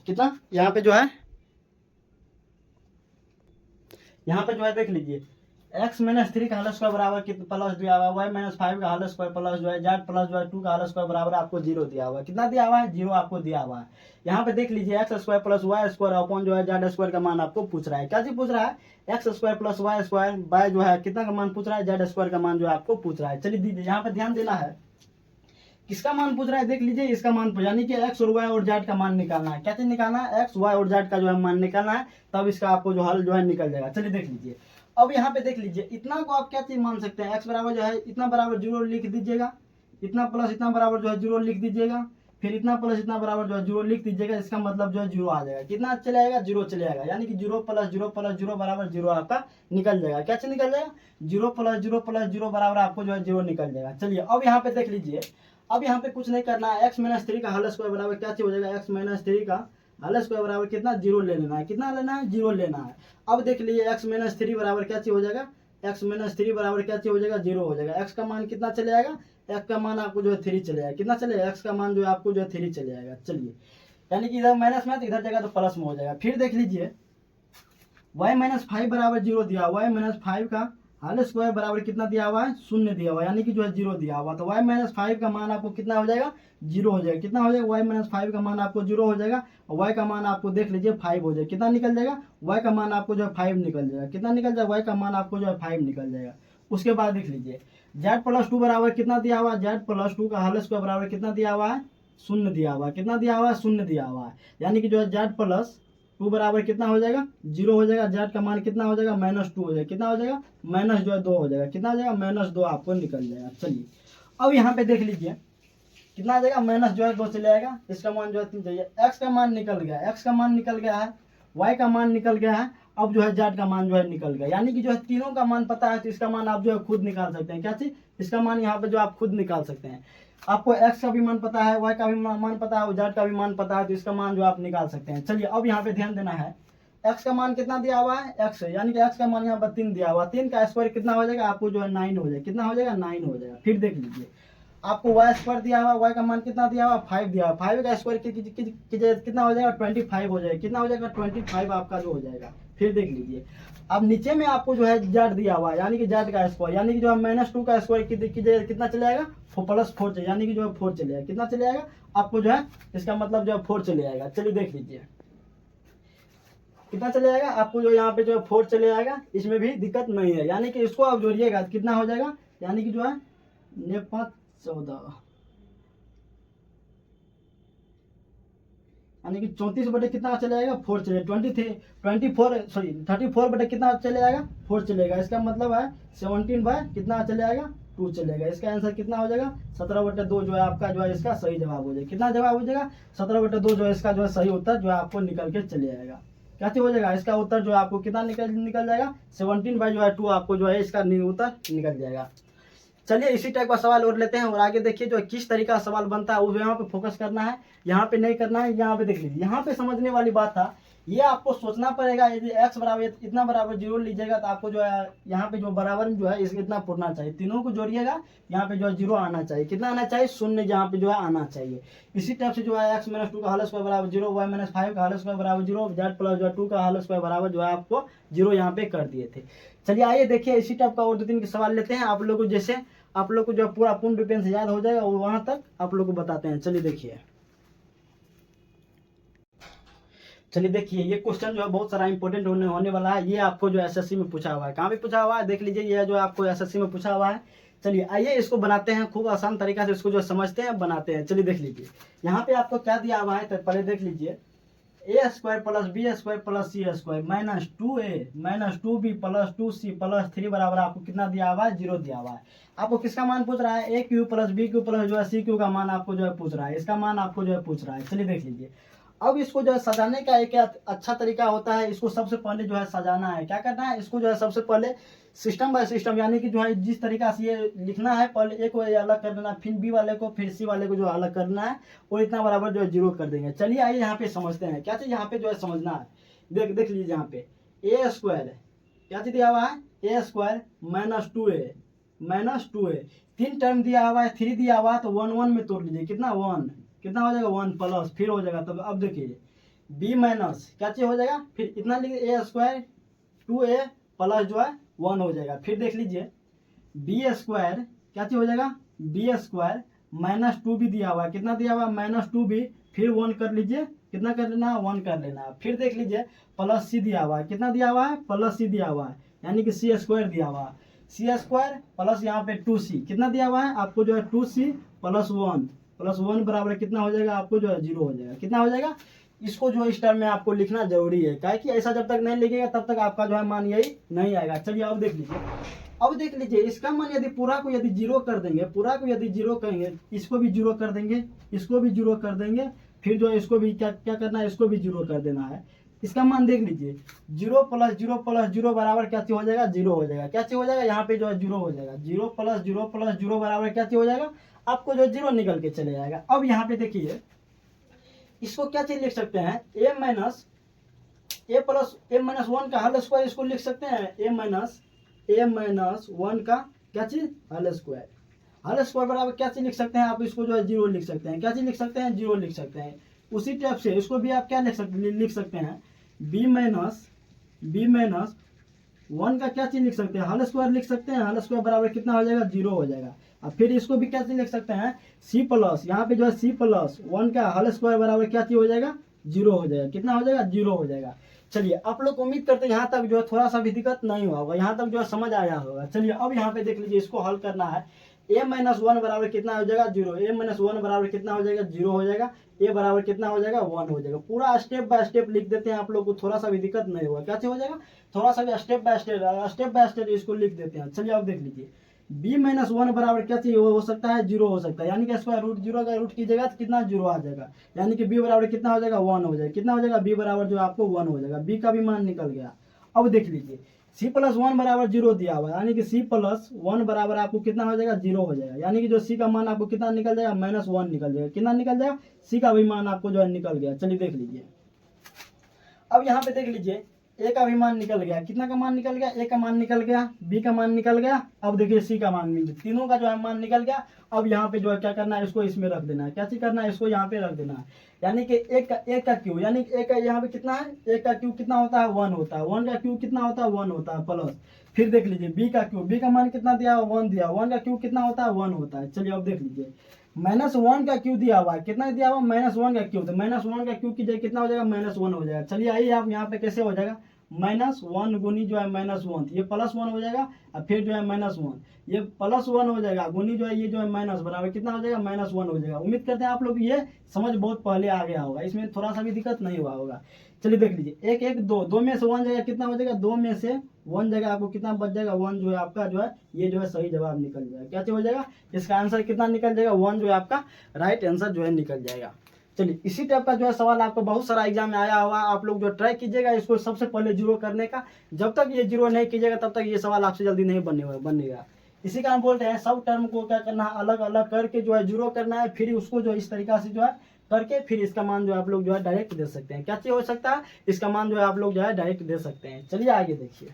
कितना यहाँ पे जो है, यहाँ पे जो है देख लीजिए x माइनस 3 का होल स्क्वायर बराबर कितना प्लस दिया हुआ है, y माइनस 5 का होल स्क्वायर प्लस जो है z प्लस जो है 2 का होल स्क्वायर बराबर आपको 0 दिया हुआ है। कितना दिया हुआ है, 0 आपको दिया हुआ है। यहाँ पे देख लीजिए X square plus Y square upon जो है जेड स्क्वायर का मान आपको पूछ रहा है। क्या चीज पूछ रहा है, X square plus Y square by जो है कितना का मान पूछ रहा है, जेड स्क्वायर का मान जो है आपको पूछ रहा है। चलिए दीजिए, यहाँ पे ध्यान देना है किसका मान पूछ रहा है, देख लीजिए इसका मान यानी कि एक्स और वाई और जेड का मान निकालना है। क्या चीज निकालना है, एक्स वाई और जेड का जो है मान निकालना है, तब इसका आपको जो हल जो है निकल जाएगा। चलिए देख लीजिए, अब यहाँ पे देख लीजिए इतना को आप क्या चीज मान सकते हैं, एक्स बराबर जो है इतना बराबर 0 लिख दीजिएगा, इतना प्लस इतना बराबर जो है 0 लिख दीजिएगा, फिर इतना प्लस इतना बराबर जो है 0 लिख दीजिएगा। इसका मतलब जो है 0 आ जाएगा। कितना चले आएगा, 0 चले आएगा, यानी कि 0 प्लस 0 प्लस 0 बराबर 0 आपका निकल जाएगा। क्या चीज निकल जाएगा, 0 प्लस 0 प्लस 0 बराबर आपको जो है 0 निकल जाएगा। चलिए अब यहाँ पे देख लीजिए, अब यहाँ पे कुछ नहीं करना है, एक्स माइनस 3 का होल स्क्वायर बराबर क्या चीज हो जाएगा, एक्स माइनस 3 का होल स्क्वायर बराबर कितना, 0 ले लेना है। कितना लेना है, 0 लेना है। अब देख लीजिए एक्स माइनस 3 बराबर क्या चीज हो जाएगा, एक्स माइनस 3 बराबर क्या चीज हो जाएगा, 0 हो जाएगा। एक्स का मान कितना चले आएगा, एक्स का मान आपको जो है 3 चले आएगा। कितना चलेगा, एक्स का मान जो है आपको जो है 3 चले आएगा। चलिए यानी कि इधर माइनस में तो इधर जगह तो प्लस में हो जाएगा। फिर देख लीजिए y माइनस 5 बराबर 0 दिया हुआ है, माइनस 5 का होल स्क्वायर बराबर कितना दिया हुआ है, 0 दिया हुआ है, यानी कि जो है 0 दिया हुआ। तो y माइनस 5 का मान आपको कितना हो जाएगा, 0 हो जाएगा। कितना हो जाएगा, y माइनस 5 का मान आपको 0 हो जाएगा, और y का मान आपको देख लीजिए 5 हो जाएगा। कितना निकल जाएगा, y का मान आपको जो है 5 निकल जाएगा। कितना निकल जाएगा, y का मान आपको जो है 5 निकल जाएगा। उसके बाद देख लीजिए z प्लस 2 बराबर कितना दिया हुआ है, z प्लस 2 का होल स्क्वायर बराबर कितना दिया हुआ है, 0 दिया हुआ है। कितना दिया हुआ है, 0 दिया हुआ है, यानी कि जो है z प्लस 2 बराबर कितना हो जाएगा, 0 हो जाएगा। जेड का मान कितना हो जाएगा, माइनस 2 हो जाएगा। कितना हो जाएगा, माइनस जो है 2 हो जाएगा। कितना हो जाएगा, माइनस 2 आपको निकल जाएगा। चलिए अब यहाँ पे देख लीजिए कितना आ जाएगा, माइनस जो है 2 चले आएगा, इसका मान जो है 3 चाहिए। एक्स का मान निकल गया, एक्स का मान निकल गया है, वाई का मान निकल गया है, अब जो है जेड का मान जो है निकल गया। यानी कि जो है तीनों का मान पता है, तो इसका मान आप जो है खुद निकाल सकते हैं। क्या चीज, इसका मान यहाँ पे जो आप खुद निकाल सकते हैं। आपको एक्स का भी मान पता है, वाई का भी मान पता है, और जेड का भी मान पता है, तो इसका मान जो आप निकाल सकते हैं। चलिए अब यहाँ पे ध्यान देना है, एक्स का मान कितना दिया हुआ है, एक्स है, यानी कि एक्स का मान यहाँ पर 3 दिया हुआ, 3 का स्क्वायर कितना हो जाएगा, आपको जो है 9 हो जाएगा। कितना हो जाएगा, 9 हो जाएगा। फिर देख लीजिए आपको वाई स्क्वायर दिया हुआ, वाई का मान कितना दिया हुआ, 5 दिया हुआ, 5 का स्क्वायर कितना हो जाएगा, 25 हो जाएगा। कितना हो जाएगा, 25 आपका जो हो जाएगा। फिर देख लीजिए अब नीचे में आपको जो है जेड दिया हुआ है, यानी कि जेड का स्क्वायर, यानी कि जो है माइनस 2 का स्क्वायर कितना चले आएगा, प्लस 4 चले, यानी कि जो है 4 चले आएगा। कितना चले आएगा, आपको जो है इसका मतलब जो है 4 चले आएगा। चलिए देख लीजिए कितना चले आएगा, आपको जो यहाँ पे जो है 4 चले आएगा, इसमें भी दिक्कत नहीं है। यानी कि इसको आप जोड़िएगा कितना हो जाएगा, यानी कि जो है 5 14, यानी कि 34 बटे कितना चले आएगा, 4 चले, 24 सॉरी 34 बटे कितना चले आएगा, 4 चलेगा। इसका मतलब है 17 बाय कितना चले आएगा, 2 चलेगा। इसका आंसर कितना हो जाएगा, 17 बटे 2 जो है आपका जो है इसका सही जवाब हो जाएगा। कितना जवाब हो जाएगा, 17 बटे 2 जो है इसका जो है सही उत्तर जो है आपको निकल के चले आएगा। क्या हो जाएगा, इसका उत्तर जो है आपको कितना निकल जाएगा, 17 बाय जो है 2 आपको जो है इसका उत्तर निकल जाएगा। चलिए इसी टाइप का सवाल और लेते हैं, और आगे देखिए जो किस तरीका का सवाल बनता है, वो यहाँ पे फोकस करना है, यहाँ पे नहीं करना है। यहाँ पे देख लीजिए, यहाँ पे समझने वाली बात था, ये आपको सोचना पड़ेगा। यदि x बराबर इतना बराबर 0 लीजिएगा, तो आपको जो है यहाँ पे जो बराबर जो है इसका इतना पुरना चाहिए, तीनों को जोड़िएगा, यहाँ पे जो है 0 आना चाहिए। कितना आना चाहिए, 0 यहाँ पे जो है आना चाहिए। इसी टाइप से जो है x माइनस 2 का होल स्क्वायर बराबर 0, y माइनस 5 का होल स्क्वायर बराबर 0, z प्लस जो है 2 का होल स्क्वायर बराबर जो है आपको 0 यहाँ पे कर दिए थे। चलिए आइए देखिए इसी टाइप का और 2-3 सवाल लेते हैं। आप लोग को जैसे आप लोग को जो पूरा पूर्ण डिफेंस याद हो जाएगा, वो वहां तक आप लोग को बताते हैं। चलिए देखिए ये क्वेश्चन जो है बहुत सारा इंपॉर्टेंट होने वाला है। ये आपको जो एसएससी में पूछा हुआ है, कहाँ पे पूछा हुआ है, देख लीजिए, ये जो आपको एसएससी में पूछा हुआ है। चलिए आइए इसको बनाते हैं, खूब आसान तरीका से इसको जो समझते हैं बनाते हैं। चलिए देख लीजिए यहाँ पे आपको क्या दिया हुआ है, तो पहले देख लीजिए A square plus B square plus C square minus 2a minus 2b plus 2c plus 3 बराबर आपको कितना दिया हुआ है, 0 दिया हुआ है। आपको किसका मान पूछ रहा है, A cube plus B cube plus जो है सी क्यू का मान आपको जो है पूछ रहा है, इसका मान आपको जो है पूछ रहा है। चलिए देख लीजिए अब इसको जो है सजाने का एक अच्छा तरीका होता है, इसको सबसे पहले जो है सजाना है। क्या करना है, इसको जो है सबसे पहले सिस्टम बाय सिस्टम, यानी कि जो है जिस तरीका से ये लिखना है, पहले ए को अलग कर देना, फिर बी वाले को, फिर सी वाले को जो अलग करना है, और इतना बराबर जो है 0 कर देंगे। चलिए आइए यहाँ पे समझते हैं क्या चीज यहाँ पे जो है समझना है। देख लीजिए यहाँ पे ए स्क्वायर क्या चीज दिया हुआ है, ए स्क्वायर माइनस 2a 3 टर्म दिया हुआ है, 3 दिया हुआ है, तो 1 1 में तोड़ लीजिए, कितना 1, कितना हो जाएगा 1 प्लस, फिर हो जाएगा। तब अब देखिए बी माइनस क्या चीज हो जाएगा, फिर इतना लिख ए स्क्वायर 2a प्लस जो है 1 हो जाएगा। फिर देख लीजिए बी स्क्वायर क्या चीज हो जाएगा, बी स्क्वायर माइनस 2 भी दिया हुआ है, कितना दिया हुआ है माइनस 2 भी, फिर 1 कर लीजिए, कितना कर लेना है 1 कर लेना है। फिर देख लीजिए प्लस सी दिया हुआ है, कितना दिया हुआ है प्लस सी दिया हुआ है, यानी कि सी स्क्वायर दिया हुआ है, सी स्क्वायर प्लस यहाँ पे 2c कितना दिया हुआ है आपको जो है 2c प्लस 1 बराबर कितना हो जाएगा आपको जो है 0 हो जाएगा। कितना हो जाएगा, इसको जो है इस टर्म में आपको लिखना जरूरी है, क्या कि ऐसा जब तक नहीं लिखेगा तब तक आपका जो है मान यही नहीं आएगा। चलिए अब देख लीजिए, अब देख लीजिए इसका मान यदि पूरा को यदि 0 कर देंगे, पूरा को यदि 0 करेंगे, इसको भी 0 कर देंगे, इसको भी 0 कर देंगे, फिर जो है इसको भी क्या क्या करना है, इसको भी 0 कर देना है। इसका मान देख लीजिए 0 प्लस 0 बराबर क्या चीज हो जाएगा 0 हो जाएगा। क्या चीज हो जाएगा, यहाँ पे जो है 0 हो जाएगा, 0 प्लस 0 बराबर क्या चीज हो जाएगा आपको जो 0 निकल के चले जाएगा। अब यहाँ पे देखिए इसको क्या चीज लिख सकते हैं, a माइनस वन का होल स्क्वायर, इसको लिख सकते हैं a माइनस वन का क्या चीज होल स्क्वायर बराबर क्या चीज लिख सकते हैं आप, इसको जो है 0 लिख सकते हैं। क्या चीज लिख सकते हैं, 0 लिख सकते हैं। उसी टाइप से इसको भी आप क्या लिख सकते हैं b माइनस वन का क्या चीज लिख सकते हैं, होल स्क्वायर लिख सकते हैं। होल स्क्वायर बराबर कितना हो जाएगा 0 हो जाएगा। अब फिर इसको भी क्या चीज लिख सकते हैं, c प्लस, यहाँ पे जो है c प्लस 1 का होल स्क्वायर बराबर क्या चीज हो जाएगा 0 हो जाएगा। कितना हो जाएगा 0 हो जाएगा। चलिए आप लोग उम्मीद करते हैं यहाँ तक जो है थोड़ा सा भी दिक्कत नहीं हुआ होगा, यहाँ तक जो है समझ आया होगा। चलिए अब यहाँ पे देख लीजिए, इसको हल करना है। a माइनस 1 बराबर कितना हो जाएगा 0, a माइनस 1 बराबर कितना हो जाएगा 0 हो जाएगा, a बराबर कितना हो जाएगा 1 हो जाएगा। पूरा स्टेप बाय स्टेप लिख देते हैं, आप लोग को थोड़ा सा भी दिक्कत नहीं होगा। क्या हो जाएगा, थोड़ा सा भी स्टेप बाय स्टेप इसको लिख देते हैं। चलिए अब देख लीजिए b माइनस 1 बराबर क्या चाहिए हो सकता है 0 हो सकता है, यानी कि स्क्वायर रूट 0 का रूट कीजिएगा तो कितना 0 आ जाएगा, यानी कि b बराबर कितना हो जाएगा 1 हो जाएगा। कितना हो जाएगा, b बराबर जो आपको 1 हो जाएगा, b का भी मान निकल गया। अब देख लीजिए c प्लस 1 बराबर 0 दिया हुआ है, यानी कि c प्लस 1 बराबर आपको कितना हो जाएगा 0 हो जाएगा, यानी कि जो c का मान आपको कितना निकल जाएगा -1 निकल जाएगा। कितना निकल जाएगा, c का भी मान आपको जो है निकल गया। चलिए देख लीजिए, अब यहाँ पे देख लीजिए a का भी मान निकल गया, कितना का मान निकल गया, a का मान निकल गया, b का मान निकल गया, अब देखिए c का मान निकल, तीनों का जो है मान निकल गया। अब यहाँ पे जो है क्या करना है, इसको इसमें रख देना है। क्या चीज करना है, इसको यहाँ पे रख देना है, यानी कि एक का क्यू, यानी कि एक का यहाँ पे कितना है, एक का क्यू कितना होता है 1 होता है, 1 का क्यू कितना होता है 1 होता है प्लस। फिर देख लीजिए b का क्यू, b का मान कितना दिया 1 दिया, 1 का क्यू कितना होता है 1 होता है। चलिए अब देख लीजिए -1 का क्यू दिया हुआ है, कितना दिया हुआ -1 का क्यू, तो -1 का क्यू कीजिए कितना हो जाएगा -1 हो जाएगा। चलिए आइए आप यहाँ पे कैसे हो जाएगा, -1 गुनी जो है -1, ये +1 हो जाएगा, और फिर जो है -1, ये +1 हो जाएगा, गुनी जो है ये जो है माइनस बराबर कितना हो जाएगा -1 हो जाएगा। उम्मीद करते हैं आप लोग ये समझ बहुत पहले आ गया होगा, इसमें थोड़ा सा भी दिक्कत नहीं हुआ होगा। चलिए देख लीजिए 1 1 2, 2 में से 1 जगह कितना हो जाएगा, 2 में से 1 जगह आपको कितना बच जाएगा 1 जो है आपका जो है ये जो है सही जवाब निकल जाएगा। क्या हो जाएगा, इसका आंसर कितना निकल जाएगा 1 जो है आपका राइट आंसर जो है निकल जाएगा। चलिए इसी टाइप का जो है सवाल आपको बहुत सारा एग्जाम में आया हुआ, आप लोग जो ट्राई कीजिएगा इसको सबसे पहले 0 करने का। जब तक ये 0 नहीं कीजिएगा तब तक ये सवाल आपसे जल्दी नहीं बनेगा। इसी कारण बोलते हैं सब टर्म को क्या करना है, अलग अलग करके जो है 0 करना है, फिर उसको जो इस तरीका से जो है करके फिर इसका मान जो है आप लोग जो है डायरेक्ट दे सकते हैं। क्या चीज हो सकता है, इसका मान जो है आप लोग जो है डायरेक्ट दे सकते हैं। चलिए आगे देखिए।